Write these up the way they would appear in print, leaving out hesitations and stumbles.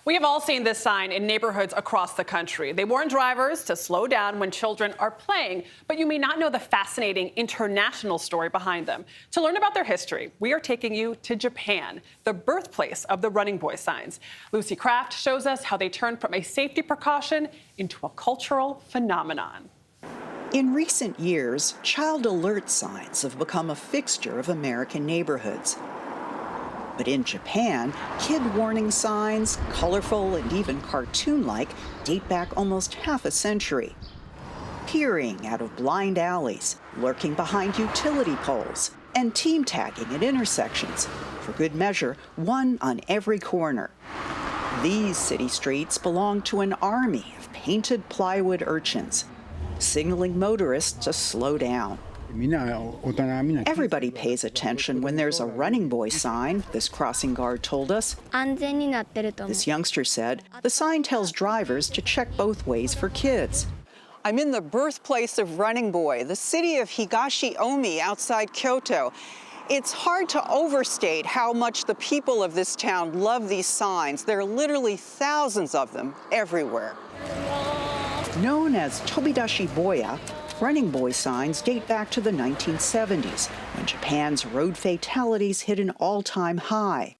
We have all seen this sign in neighborhoods across the country. They warn drivers to slow down when children are playing, but you may not know the fascinating international story behind them. To learn about their history, we are taking you to Japan, the birthplace of the running boy signs. Lucy Kraft shows us how they turned from a safety precaution into a cultural phenomenon. In recent years, child alert signs have become a fixture of American neighborhoods. But in Japan, kid warning signs, colorful and even cartoon-like, date back almost half a century. Peering out of blind alleys, lurking behind utility poles, and team tagging at intersections. For good measure, one on every corner. These city streets belong to an army of painted plywood urchins, signaling motorists to slow down. Everybody pays attention when there's a running boy sign, this crossing guard told us. This youngster said the sign tells drivers to check both ways for kids. I'm in the birthplace of running boy, the city of Higashiomi outside Kyoto. It's hard to overstate how much the people of this town love these signs. There are literally thousands of them everywhere. Known as Tobidashi Boya, running boy signs date back to the 1970s, when Japan's road fatalities hit an all-time high.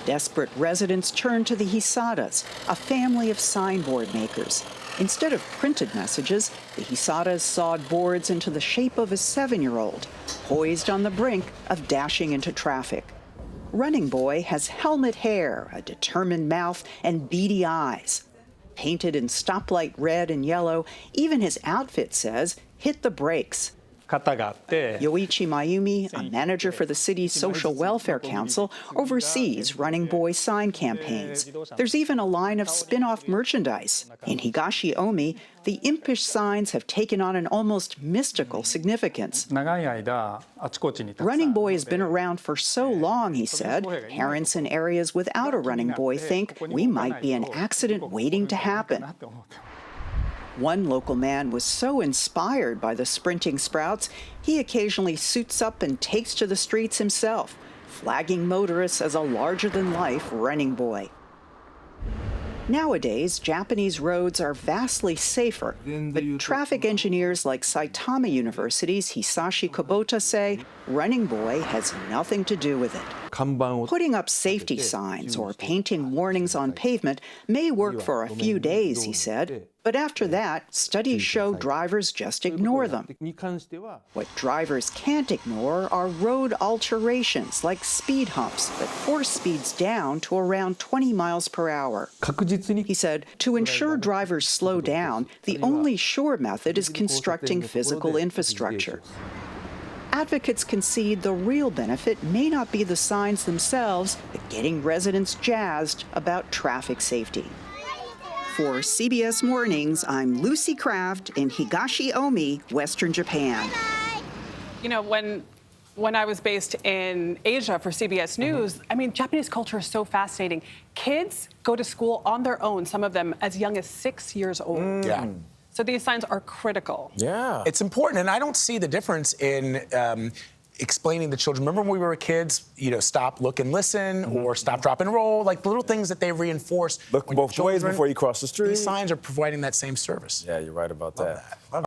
Desperate residents turned to the Hisadas, a family of signboard makers. Instead of printed messages, the Hisadas sawed boards into the shape of a 7-year-old, poised on the brink of dashing into traffic. Running boy has helmet hair, a determined mouth, and beady eyes. Painted in stoplight red and yellow, even his outfit says, hit the brakes. Yoichi Mayumi, a manager for the city's Social Welfare Council, oversees running boy sign campaigns. There's even a line of spin-off merchandise. In Higashiomi, the impish signs have taken on an almost mystical significance. Running boy has been around for so long, he said. Parents in areas without a running boy think we might be an accident waiting to happen. One local man was so inspired by the sprinting sprouts, he occasionally suits up and takes to the streets himself, flagging motorists as a larger-than-life running boy. Nowadays, Japanese roads are vastly safer, but traffic engineers like Saitama University's Hisashi Kubota say running boy has nothing to do with it. Putting up safety signs or painting warnings on pavement may work for a few days, he said, but after that, studies show drivers just ignore them. What drivers can't ignore are road alterations like speed humps that force speeds down to around 20 miles per hour. He said, to ensure drivers slow down, the only sure method is constructing physical infrastructure. Advocates concede the real benefit may not be the signs themselves, but getting residents jazzed about traffic safety. For CBS Mornings, I'm Lucy Kraft in Higashiomi, Western Japan. You know, when I was based in Asia for CBS News, I mean, Japanese culture is so fascinating. Kids go to school on their own, some of them as young as 6 years old. Yeah. So these signs are critical. Yeah. It's important, and I don't see the difference in explaining to children. Remember when we were kids, you know, stop, look, and listen, or stop, drop, and roll, like the little things that they reinforce. Look both ways before you cross the street. These signs are providing that same service. Yeah, you're right about that.